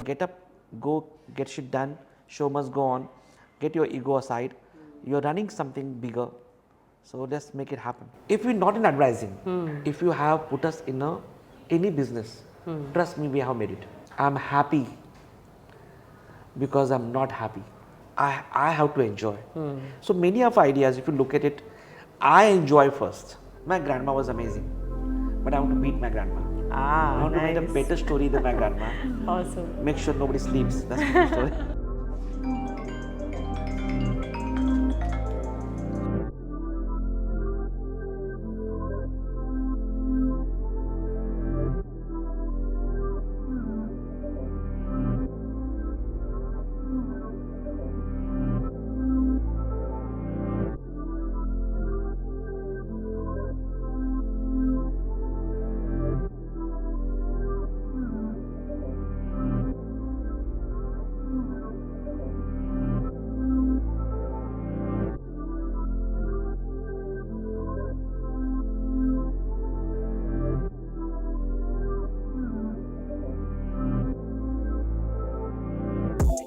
get up, go get shit done, show must go on, get your ego aside. You're running something bigger, so let's make it happen. If we're not in advertising, if you have put us in any business, trust me, we have made it. I'm happy because I'm not happy. I have to enjoy. So many of ideas, if you look at it, I enjoy first. My grandma was amazing, but I want to beat my grandma. I want to make a better story than my grandma. Awesome. Make sure nobody sleeps. That's my story.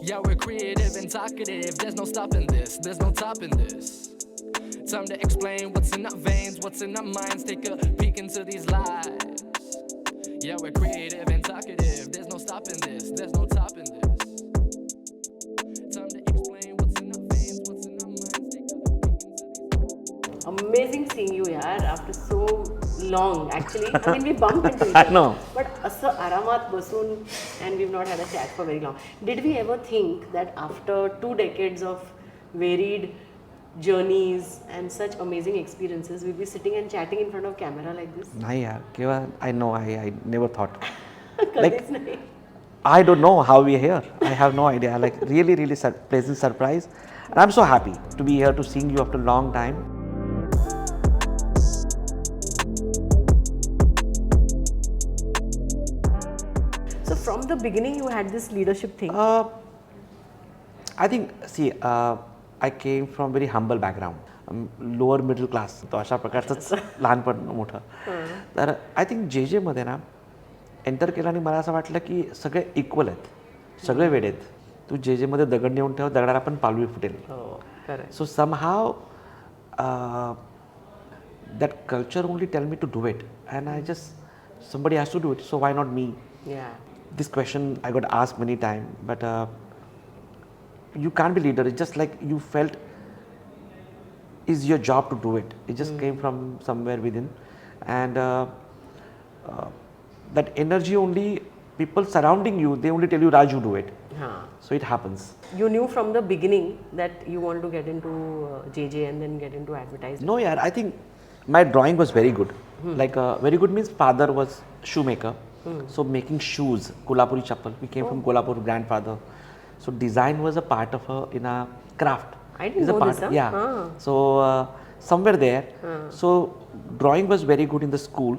Yeah, we're creative and talkative. There's no stopping this. There's no topping this. Time to explain what's in our veins, what's in our minds. Take a peek into these lives. Yeah, we're creative and talkative. There's no stopping this. There's no topping this. Time to explain what's in our veins, what's in our minds. Take a peek into these lives. Amazing seeing you, yaar, after so long. Actually, I mean, we bumped into each I other. know. But asa aramat basun, and we've not had a chat for very long. Did we ever think that after 2 decades of varied journeys and such amazing experiences, we'll be sitting and chatting in front of camera like this? Nahi yaar, केवल I know, I never thought. Kadis nahi. I don't know how we're here. I have no idea. Like really pleasant surprise. And I'm so happy to be here to seeing you after a long time. So from the beginning, you had this leadership thing. I think, see, I came from very humble background. Lower middle class. तो अशा प्रकारचंच लहानपण मोठं. तर I think जे मध्ये ना enter केलं आणि मला असं वाटलं की सगळे इक्वल आहेत, सगळे वेड आहेत. तू जे मध्ये दगड नेऊन ठेव, दगडाला पण पालवी फुटेल. Correct. So somehow that culture only tell me to do it, and I just somebody has to do it. So why not me? Yeah. This question I got asked many times, but you can't be leader. It's just like you felt is your job to do it. It just came from somewhere within, and that energy only people surrounding you, they only tell you, Raj, you do it. So it happens. You knew from the beginning that you want to get into JJ and then get into advertising. No, yeah, I think my drawing was very good. Like very good means father was shoemaker, so making shoes, Kolhapuri chappal. We came from Kolhapur, grandfather. So design was a part of a craft. I didn't It's a know part, this. Huh? Yeah. So somewhere there. So drawing was very good in the school,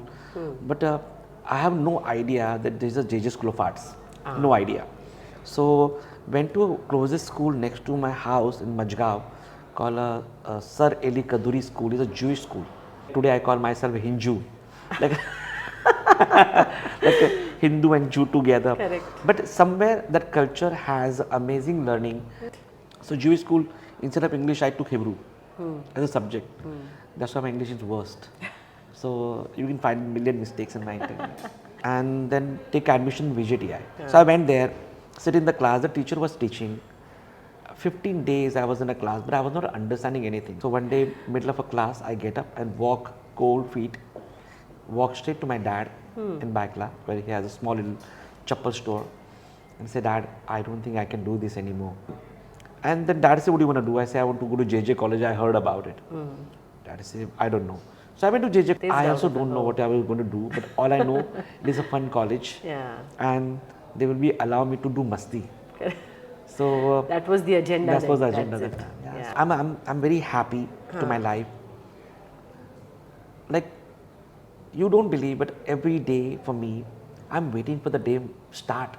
but I have no idea that there is a JJ School of Arts. No idea. So went to a closest school next to my house in Majgaon called Sir Eli Kaduri School. It's a Jewish school. Today I call myself a Hindu. Like like Hindu and Jew together. Correct. But somewhere that culture has amazing learning. So Jewish school, instead of English, I took Hebrew as a subject. That's why my English is worst. So you can find a million mistakes in my interview. And then take admission in VJTI. So I went there, sit in the class, the teacher was teaching. 15 days I was in a class, but I was not understanding anything. So one day, middle of a class, I get up and walk cold feet, walk straight to my dad in Baikla, where he has a small little chappal store, and say, Dad, I don't think I can do this anymore. And then dad said, what do you want to do? I say, I want to go to JJ college, I heard about it. Dad said, I don't know. So I went to JJ. I also don't know what I was going to do, but all I know, it is a fun college. Yeah. And they will be allow me to do masti. So that was the agenda. That was the agenda that time. Yeah. I'm very happy to my life. Like, you don't believe, but every day for me, I'm waiting for the day start.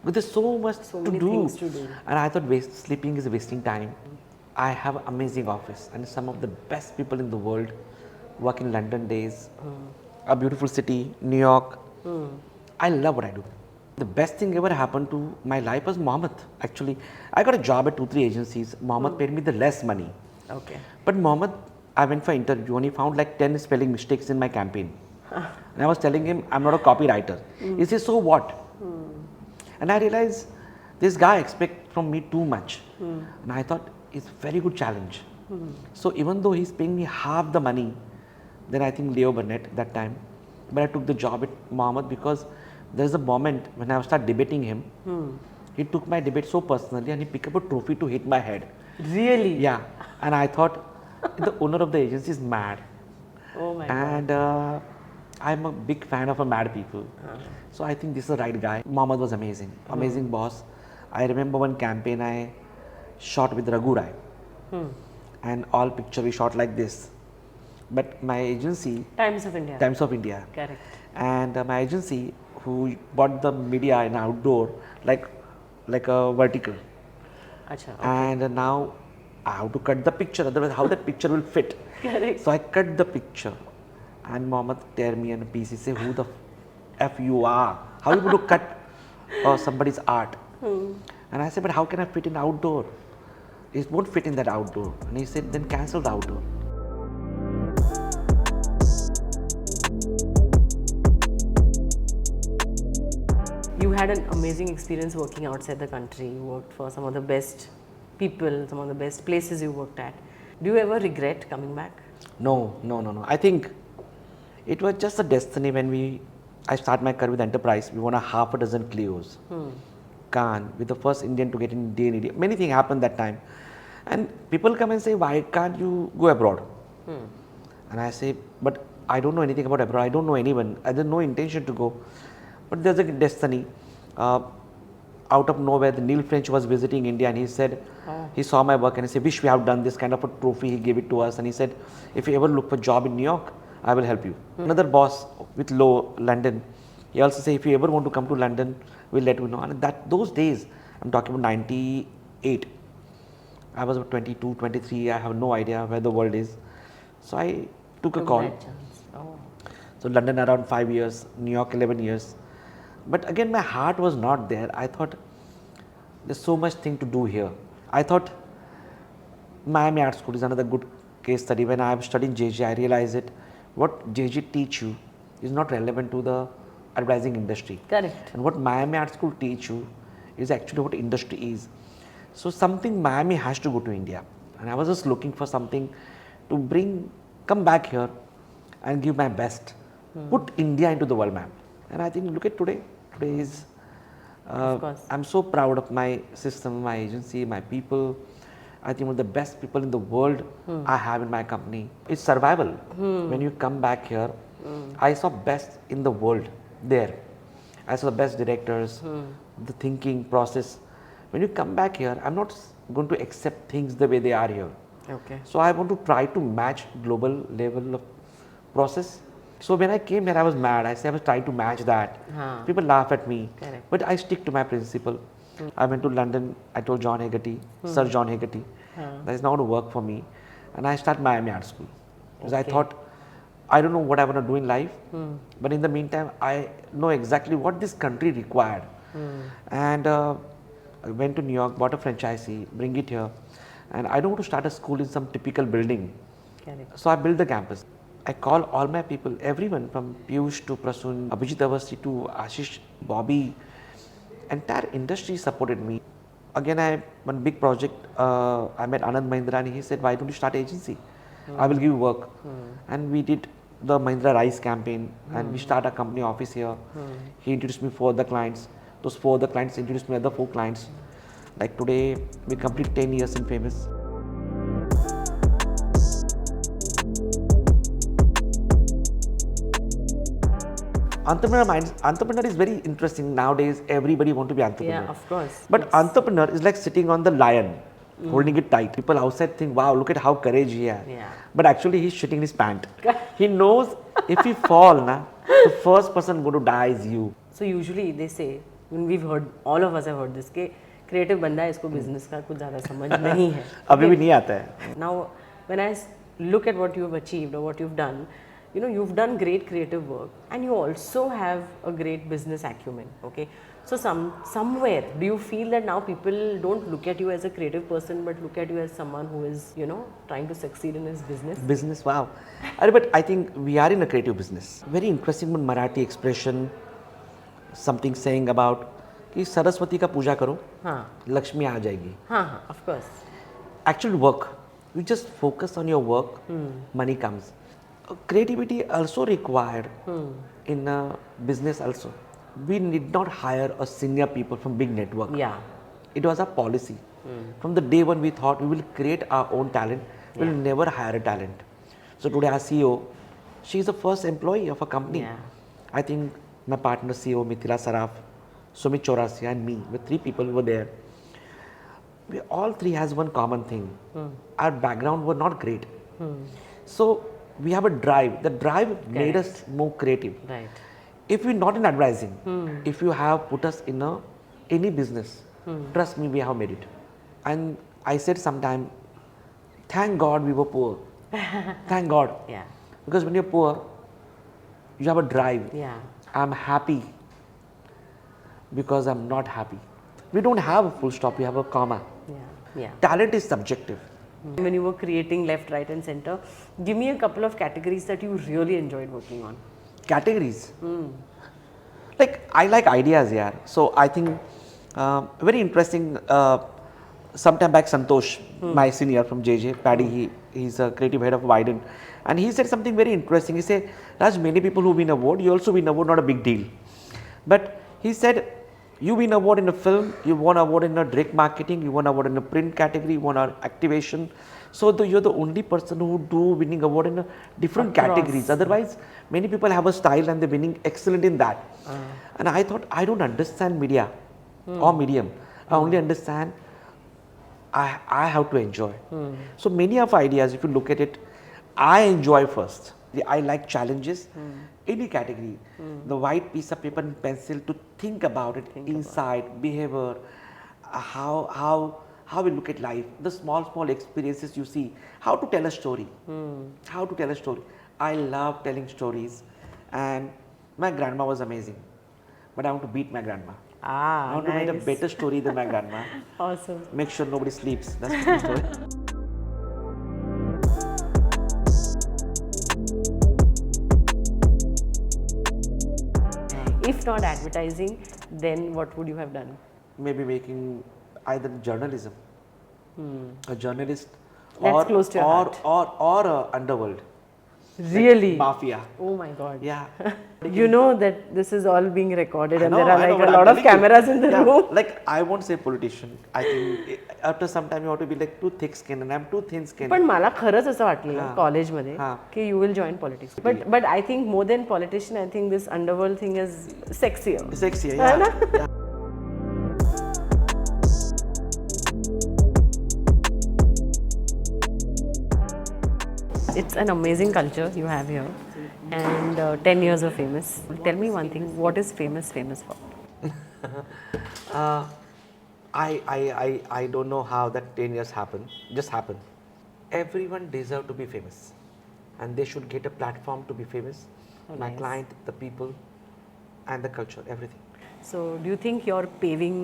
But there's so much So to many do. things to do. And I thought sleeping is wasting time. I have amazing office and some of the best people in the world work in London days, a beautiful city, New York. I love what I do. The best thing ever happened to my life was Mohammed. Actually, I got a job at 2-3 agencies. Mohammed paid me the less money. Okay. But Mohammed, I went for interview and he found like 10 spelling mistakes in my campaign. And I was telling him, I'm not a copywriter. He says, so what? And I realized this guy expects from me too much. And I thought, it's a very good challenge. So even though he's paying me half the money than I think Leo Burnett that time, but I took the job at Mohammed because there's a moment when I started debating him. He took my debate so personally and he picked up a trophy to hit my head. Really? Yeah. And I thought, the owner of the agency is mad. Oh my God. And I'm a big fan of mad people. So I think this is the right guy. Mohammed was amazing. Amazing boss. I remember one campaign I shot with Raghu Rai. And all picture we shot like this. But my agency, Times of India. Times of India. Correct. And my agency who bought the media in outdoor like a vertical. Acha, okay. And now I have to cut the picture, otherwise how that picture will fit. Correct. So I cut the picture and Mohammed tear me in a piece. He said, who the F you are? How are you going to cut somebody's art? And I said, but how can I fit in outdoor? It won't fit in that outdoor. And he said, then cancel the outdoor. You had an amazing experience working outside the country. You worked for some of the best people, some of the best places you worked at. Do you ever regret coming back? No. I think it was just a destiny when I started my career with Enterprise. We won a half a dozen Clios. Cannes, with the first Indian to get in India. Many things happened that time. And people come and say, why can't you go abroad? And I say, but I don't know anything about abroad. I don't know anyone. I had no intention to go. But there's a destiny. Out of nowhere, the Neil French was visiting India and he said, he saw my work and he said, wish we have done this kind of a trophy. He gave it to us and he said, if you ever look for a job in New York, I will help you. Another boss with London, he also said, if you ever want to come to London, we'll let you know. And those days, I'm talking about 98. I was about 22, 23. I have no idea where the world is. So I took a call. So London around 5 years, New York 11 years. But again, my heart was not there. I thought, there's so much thing to do here. I thought, Miami Art School is another good case study. When I was studying JG, I realized that what JG teach you is not relevant to the advertising industry. Correct. And what Miami Art School teach you is actually what industry is. So something Miami has to go to India. And I was just looking for something to come back here and give my best. Put India into the world map. And I think, look at today. Today is, I'm so proud of my system, my agency, my people. I think one of the best people in the world I have in my company. It's survival. When you come back here, I saw best in the world there. I saw the best directors, the thinking process. When you come back here, I'm not going to accept things the way they are here. Okay. So I want to try to match global level of process. So when I came here, I was mad. I said I was trying to match that. People laugh at me. Correct. But I stick to my principle. I went to London. I told John Hegarty, Sir John Hegarty, that is not going to work for me. And I started Miami Art School. Because I thought, I don't know what I want to do in life. But in the meantime, I know exactly what this country required. And I went to New York, bought a franchisee, bring it here. And I don't want to start a school in some typical building. Correct. So I built the campus. I call all my people, everyone from Piyush to Prasun, Abhijit Awasthi to Ashish, Bobby, entire industry supported me. Again, one big project, I met Anand Mahindra and he said, why don't you start agency? I will give you work. And we did the Mahindra Rice campaign and we start a company office here. He introduced me 4 other clients. Those 4 other clients introduced me other 4 clients. Like today, we complete 10 years in Famous. Entrepreneur is very interesting. Nowadays, everybody want to be entrepreneur. Yeah, of course. But entrepreneur is like sitting on the lion, holding it tight. People outside think, wow, look at how courage he has. Yeah. But actually, he's shitting in his pant. He knows if he fall, the first person going to die is you. So usually they say, when we've heard, all of us have heard this, कि creative बंदा है, इसको business का कुछ ज़्यादा समझ नहीं है. अभी भी नहीं आता है. Now, when I look at what you've achieved or what you've done, you've done great creative work and you also have a great business acumen. Okay, so somewhere do you feel that now people don't look at you as a creative person but look at you as someone who is trying to succeed in his business? Business, wow. But I think we are in a creative business. Very interesting one Marathi expression, something saying about कि सरस्वती का पूजा करो, हाँ लक्ष्मी आ जाएगी. हाँ हाँ, of course. Actual work, you just focus on your work, money comes. Creativity also required in a business also. We need not hire a senior people from big network. Yeah. It was a policy. From the day when we thought we will create our own talent, we will never hire a talent. So today our CEO, she is the first employee of a company. Yeah. I think my partner CEO, Mithila Saraf, Sumit Chaurasia and me, with 3 people were there. We all 3 has one common thing. Our background were not great. So we have a drive. The drive made us more creative. Right. If we're not in advertising, if you have put us in any business, trust me, we have made it. And I said sometime, thank God we were poor. Thank God. Yeah. Because when you're poor, you have a drive. Yeah. I'm happy because I'm not happy. We don't have a full stop, we have a comma. Yeah. Yeah. Talent is subjective. When you were creating left, right and center, give me a couple of categories that you really enjoyed working on. Categories. Like, I like ideas, yeah. So I think very interesting. Sometime back, Santosh, my senior from JJ, Paddy, he's a creative head of Wyden, and he said something very interesting. He said, Raj, many people who win award, you also win award, not a big deal. But he said, you win award in a film, you won award in a direct marketing, you won award in a print category, you won an activation. So you're the only person who do winning award in a different categories. Otherwise, many people have a style and they're winning excellent in that. And I thought, I don't understand media or medium. I only understand I have to enjoy. So many of ideas, if you look at it, I enjoy first. I like challenges, any category. The white piece of paper and pencil to think about it, inside, behavior, how we look at life, the small experiences you see, how to tell a story, how to tell a story. I love telling stories, and my grandma was amazing, but I want to beat my grandma. I want to make a better story than my grandma. Awesome. Make sure nobody sleeps. That's the story. If not advertising, then what would you have done? Maybe making either journalism, a journalist, That's close to your heart. or a underworld. Really? Like mafia. Oh my God. Yeah. You know that this is all being recorded and there I are know, like but a I'm lot of telling you. cameras in the room. Like, I won't say politician. I think after some time you have to be like too thick skin and I'm too thin skin. पण मला खरंच असं वाटलेलं कॉलेजमध्ये हां. की you will join politics but I think more than politician I think this underworld thing is sexier. Sexy, है yeah. ना? Yeah. It's an amazing culture you have here and 10 years of famous. Tell me one thing, what is famous for? I don't know how that 10 years happened. Just happened. Everyone deserves to be famous, and they should get a platform to be famous. My nice. client, the people, and the culture, everything. So do you think you're paving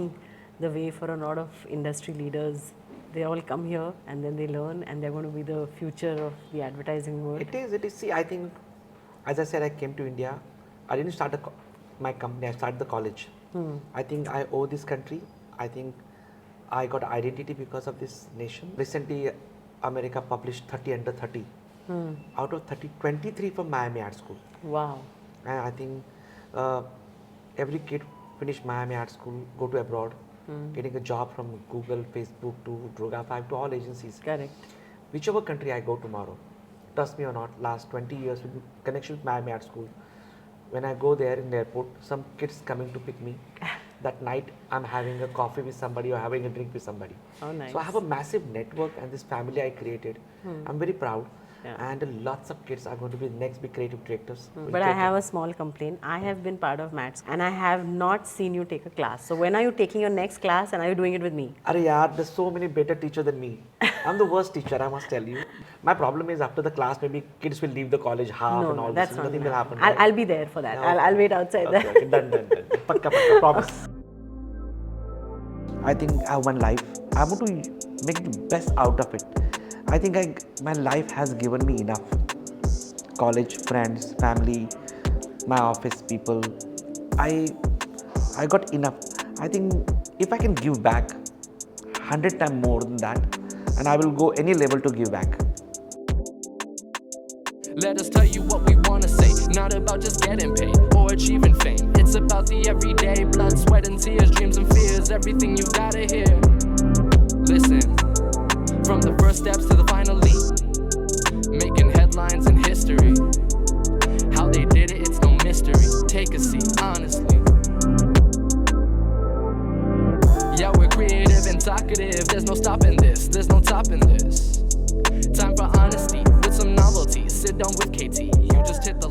the way for a lot of industry leaders? They all come here and then they learn and they're going to be the future of the advertising world. It is. See, I think, as I said, I came to India. I didn't start my company. I started the college. I think I owe this country. I think I got identity because of this nation. Recently, America published 30 under 30. Out of 30, 23 from Miami Art School. Wow. And I think every kid finish Miami Art School, go to abroad, getting a job from Google, Facebook to Droga 5 to all agencies. Correct. Whichever country I go tomorrow, trust me or not, last 20 years with connection with Miami Art School, when I go there in the airport, some kids coming to pick me. That night, I'm having a coffee with somebody or having a drink with somebody. Oh, nice. So I have a massive network and this family I created. I'm very proud. Yeah. And lots of kids are going to be the next big creative directors. But I have a small complaint. I have been part of MATS and I have not seen you take a class. So when are you taking your next class and are you doing it with me? Arey yaar, there's so many better teachers than me. I'm the worst teacher, I must tell you. My problem is after the class, maybe kids will leave the college half and all this. That's not Nothing will gonna happen. happen. right? I'll be there for that. Okay. I'll wait outside Okay, there. okay, done. Pakka, promise. I think I have one life. I want to make the best out of it. I think my life has given me enough. College, friends, family, my office people. I got enough. I think if I can give back 100 times more than that, and I will go any level to give back. Let us tell you what we wanna say. Not about just getting paid or achieving fame. It's about the everyday blood, sweat and tears, dreams and fears, everything you gotta hear. Listen, from the first steps to the final leap, making headlines in history. How they did it, it's no mystery. Take a seat, honestly. Yeah, we're creative and talkative. There's no stopping this, there's no topping this. Time for honesty with some novelty. Sit down with KT, you just hit the